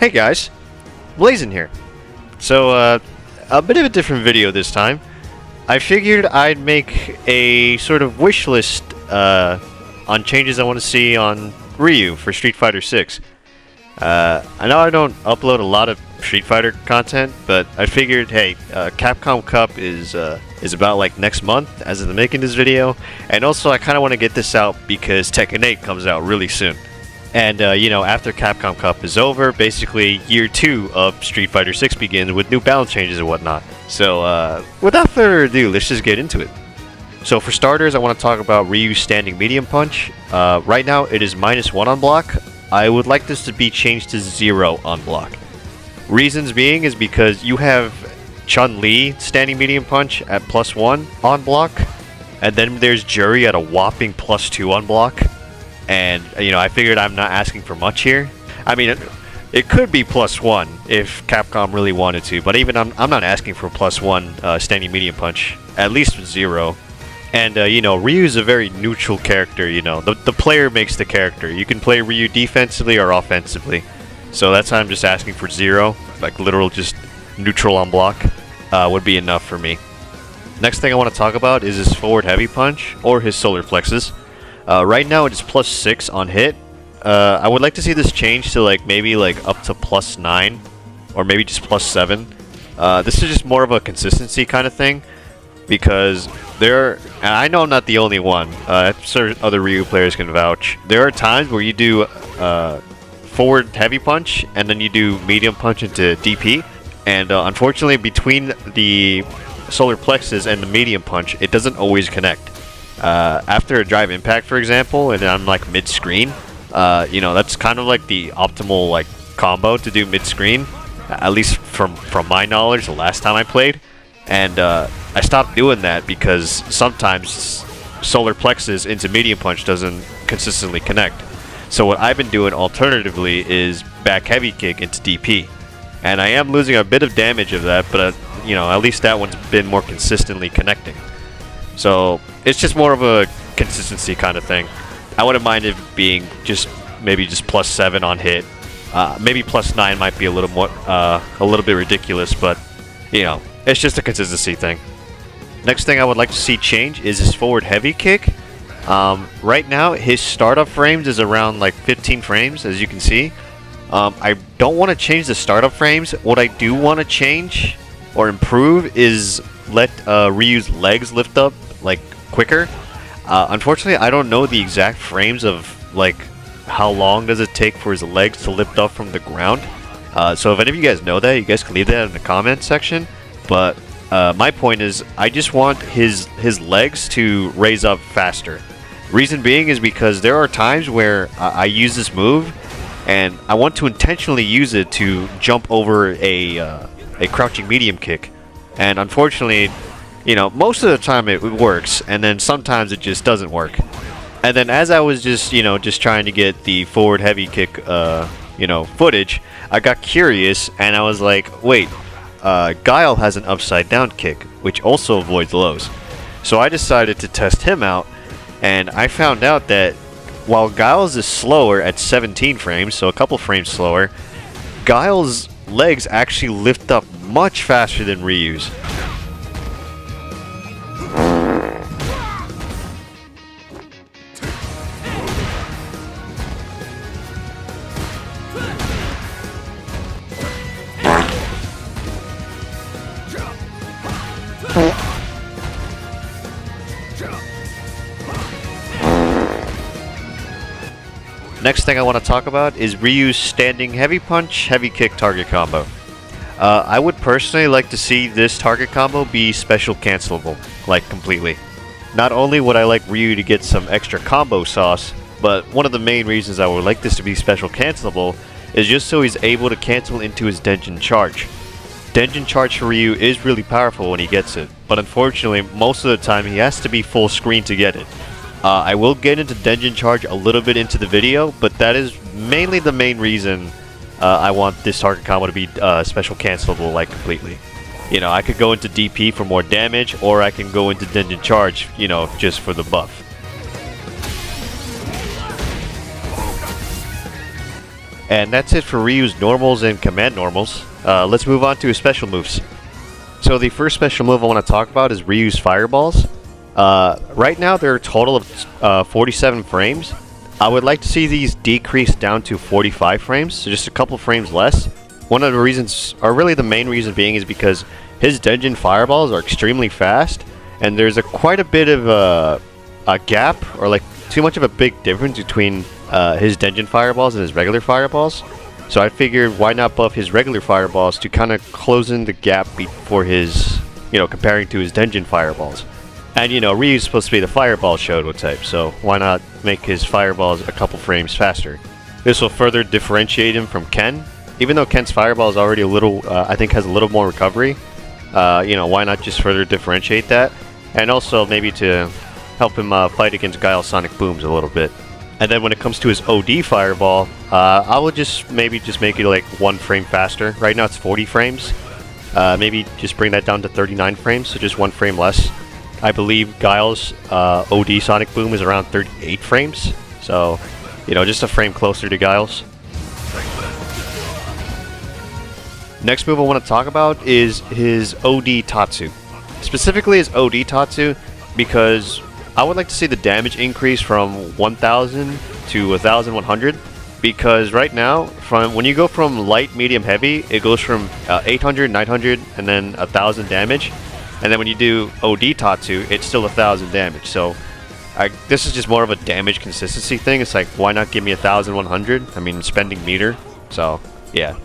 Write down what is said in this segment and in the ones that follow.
Hey guys, Blazin here. So, a bit of a different video this time. I figured I'd make a sort of wish list on changes I want to see on Ryu for Street Fighter 6. I know I don't upload a lot of Street Fighter content, but I figured, hey, Capcom Cup is about like next month as of the making this video, and also I kind of want to get this out because Tekken 8 comes out really soon. And, you know, after Capcom Cup is over, basically year 2 of Street Fighter 6 begins with new balance changes and whatnot. So, without further ado, let's just get into it. So for starters, I want to talk about Ryu's standing medium punch. Right now, it is -1 on block. I would like this to be changed to 0 on block. Reasons being is because you have Chun-Li standing medium punch at +1 on block, and then there's Juri at a whopping +2 on block. And, you know, I figured I'm not asking for much here. I mean, it could be +1 if Capcom really wanted to, but even I'm not asking for +1 standing medium punch, at least 0. And, you know, Ryu's a very neutral character, you know. The player makes the character. You can play Ryu defensively or offensively. So that's why I'm just asking for 0. Like, literal just neutral on block would be enough for me. Next thing I want to talk about is his forward heavy punch, or his solar plexus. Right now it is +6 on hit. I would like to see this change to like maybe like up to +9 or maybe just +7. This is just more of a consistency kind of thing because and I know I'm not the only one. I'm sure other Ryu players can vouch. There are times where you do forward heavy punch and then you do medium punch into DP, and unfortunately between the solar plexus and the medium punch it doesn't always connect. After a drive impact, for example, and I'm like mid-screen, you know, that's kind of like the optimal like combo to do mid-screen, at least from my knowledge the last time I played. And I stopped doing that because sometimes solar plexus into medium punch doesn't consistently connect. So what I've been doing alternatively is back heavy kick into DP, and I am losing a bit of damage of that, but you know, at least that one's been more consistently connecting. So it's just more of a consistency kind of thing. I wouldn't mind it being just maybe just +7 on hit. Maybe +9 might be a little bit ridiculous, but you know, it's just a consistency thing. Next thing I would like to see change is his forward heavy kick. Right now his startup frames is around like 15 frames, as you can see. I don't want to change the startup frames. What I do want to change or improve is let Ryu's legs lift up like quicker. Unfortunately, I don't know the exact frames of like how long does it take for his legs to lift up from the ground. So if any of you guys know that, you guys can leave that in the comment section. But my point is, I just want his legs to raise up faster. Reason being is because there are times where I use this move, and I want to intentionally use it to jump over a crouching medium kick. And unfortunately, you know, most of the time it works, and then sometimes it just doesn't work. And then as I was just, you know, just trying to get the forward heavy kick, you know, footage, I got curious, and I was like, wait, Guile has an upside down kick, which also avoids lows. So I decided to test him out, and I found out that while Guile's is slower at 17 frames, so a couple frames slower, Guile's legs actually lift up much faster than Ryu's. Next thing I want to talk about is Ryu's standing heavy punch, heavy kick target combo. I would personally like to see this target combo be special cancelable, like completely. Not only would I like Ryu to get some extra combo sauce, but one of the main reasons I would like this to be special cancelable is just so he's able to cancel into his Denjin Charge. Denjin Charge for Ryu is really powerful when he gets it, but unfortunately most of the time he has to be full screen to get it. I will get into Denjin Charge a little bit into the video, but that is mainly the main reason I want this target combo to be special cancelable like completely. You know, I could go into DP for more damage, or I can go into Denjin Charge, you know, just for the buff. And that's it for Ryu's normals and command normals. Let's move on to his special moves. So the first special move I want to talk about is Ryu's fireballs. Right now there are a total of 47 frames. I would like to see these decrease down to 45 frames, so just a couple frames less. One of the reasons, or really the main reason being, is because his Denjin fireballs are extremely fast, and there's quite a bit of a gap, or like too much of a big difference between his Denjin fireballs and his regular fireballs. So I figured, why not buff his regular fireballs to kind of close in the gap for his, comparing to his Denjin fireballs. And Ryu's supposed to be the fireball Shoto type, so why not make his fireballs a couple frames faster? This will further differentiate him from Ken. Even though Ken's fireball is already a little, I think has a little more recovery, why not just further differentiate that? And also maybe to help him fight against Guile's Sonic Booms a little bit. And then when it comes to his OD fireball, I will just make it like 1 frame faster. Right now it's 40 frames. Maybe just bring that down to 39 frames, so just 1 frame less. I believe Guile's OD Sonic Boom is around 38 frames, so just a frame closer to Guile's. Next move I want to talk about is his OD Tatsu. Specifically his OD Tatsu, because I would like to see the damage increase from 1000 to 1100, because right now, when you go from light, medium, heavy, it goes from 800, 900, and then 1000 damage. And then when you do OD Tatsu, it's still 1000 damage. So this is just more of a damage consistency thing. It's like, why not give me 1100? I mean, spending meter. So yeah,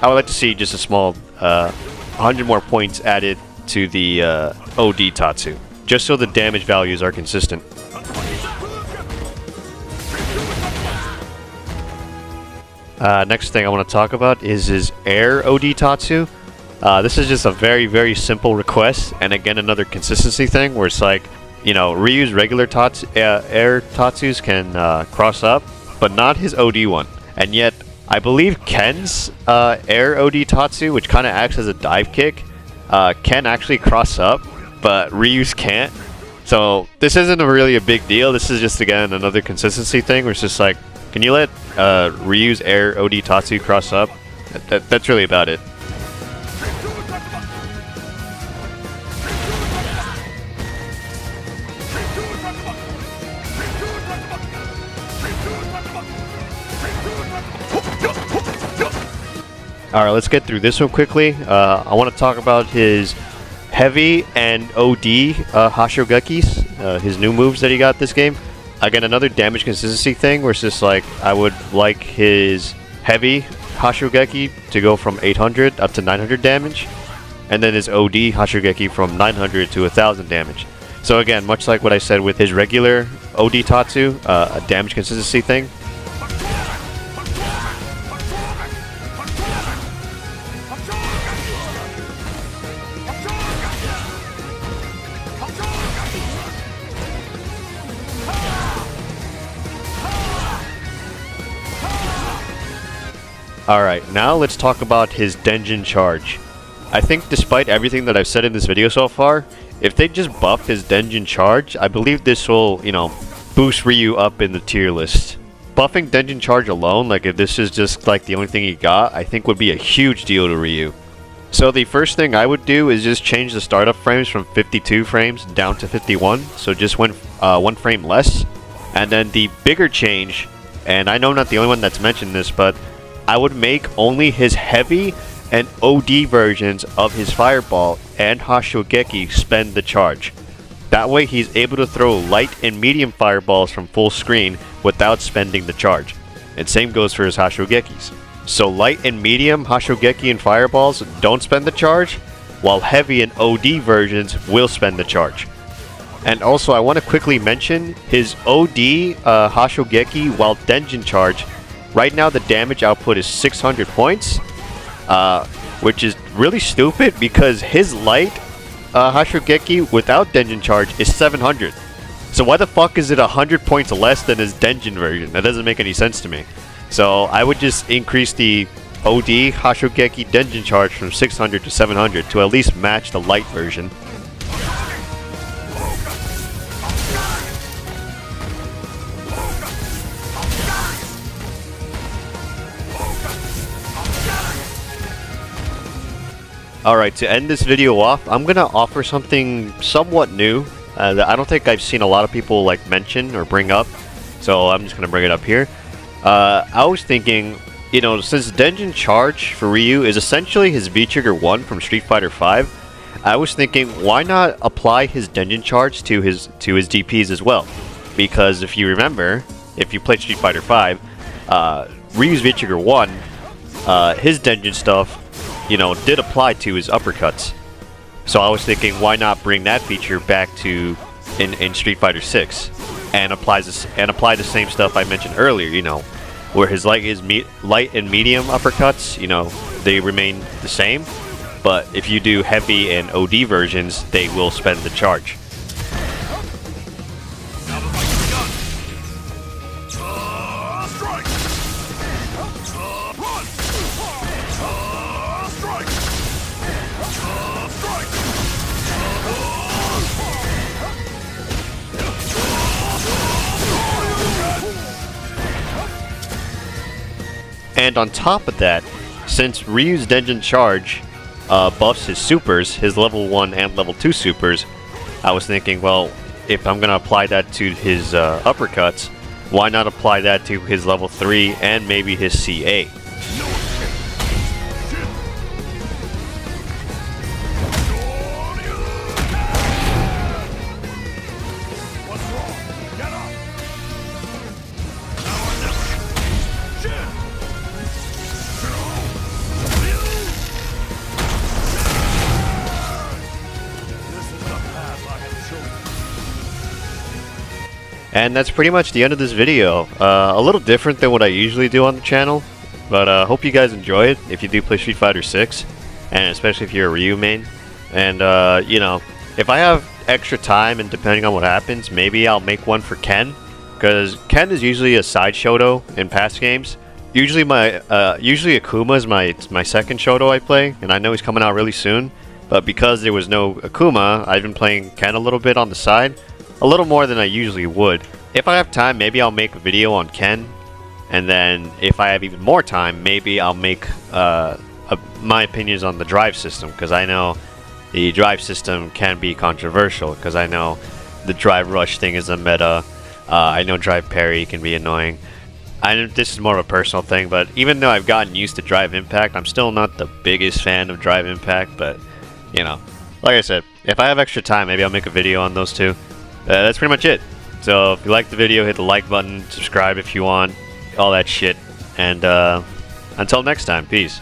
I would like to see just a small 100 more points added to the OD Tatsu, just so the damage values are consistent. Next thing I want to talk about is his Air OD Tatsu. This is just a very, very simple request, and again another consistency thing where it's like, Ryu's regular Air Tatsus can cross up, but not his OD one. And yet, I believe Ken's Air OD Tatsu, which kind of acts as a dive kick, can actually cross up, but Ryu's can't. So this isn't really a big deal. This is just, again, another consistency thing where it's just like, can you let Ryu's Air OD Tatsu cross up? That's really about it. Alright, let's get through this one quickly. I want to talk about his Heavy and OD Hashogekis, his new moves that he got this game. Again, another damage consistency thing where it's just like, I would like his Heavy Hashogeki to go from 800 up to 900 damage, and then his OD Hashogeki from 900 to 1000 damage. So again, much like what I said with his regular OD Tatsu, a damage consistency thing. Alright, now let's talk about his Denjin Charge. I think despite everything that I've said in this video so far, if they just buff his Denjin Charge, I believe this will, boost Ryu up in the tier list. Buffing Denjin Charge alone, like if this is just like the only thing he got, I think would be a huge deal to Ryu. So the first thing I would do is just change the startup frames from 52 frames down to 51, so just 1 frame less. And then the bigger change, and I know I'm not the only one that's mentioned this, but I would make only his Heavy and OD versions of his Fireball and Hashogeki spend the charge. That way he's able to throw light and medium fireballs from full screen without spending the charge. And same goes for his Hashogekis. So light and medium Hashogeki and fireballs don't spend the charge, while heavy and OD versions will spend the charge. And also I want to quickly mention his OD Hashogeki while Denjin Charge. Right now the damage output is 600 points, which is really stupid because his light Hashogeki without Denjin Charge is 700. So why the fuck is it 100 points less than his Denjin version? That doesn't make any sense to me. So I would just increase the OD Hashogeki Denjin Charge from 600 to 700 to at least match the light version. Alright, to end this video off, I'm gonna offer something somewhat new that I don't think I've seen a lot of people like mention or bring up, so I'm just gonna bring it up here. I was thinking, you know, since Denjin Charge for Ryu is essentially his V-Trigger 1 from Street Fighter V, I was thinking, why not apply his Denjin Charge to his DPs as well? Because if you remember, if you played Street Fighter V, Ryu's V-Trigger 1, his Denjin stuff, you know, did apply to his uppercuts. So I was thinking, why not bring that feature back to in Street Fighter 6 and apply the same stuff I mentioned earlier, you know, where his light and medium uppercuts, you know, they remain the same, but if you do heavy and OD versions, they will spend the charge. And on top of that, since Ryu's Denjin Charge buffs his supers, his level 1 and level 2 supers, I was thinking, well, if I'm going to apply that to his uppercuts, why not apply that to his level 3 and maybe his CA? And that's pretty much the end of this video. A little different than what I usually do on the channel, but hope you guys enjoy it if you do play Street Fighter 6, and especially if you're a Ryu main. And you know, if I have extra time and depending on what happens, maybe I'll make one for Ken, because Ken is usually a side Shoto in past games. Usually usually Akuma is my second Shoto I play, and I know he's coming out really soon. But because there was no Akuma, I've been playing Ken a little bit on the side. A little more than I usually would. If I have time, maybe I'll make a video on Ken, and then if I have even more time, maybe I'll make my opinions on the drive system, because I know the drive system can be controversial, because I know the drive rush thing is a meta. I know drive parry can be annoying. I know this is more of a personal thing, but even though I've gotten used to drive impact, I'm still not the biggest fan of drive impact. But you know, like I said, if I have extra time, maybe I'll make a video on those two. That's pretty much it. So if you liked the video, hit the like button, subscribe if you want, all that shit. And until next time, peace.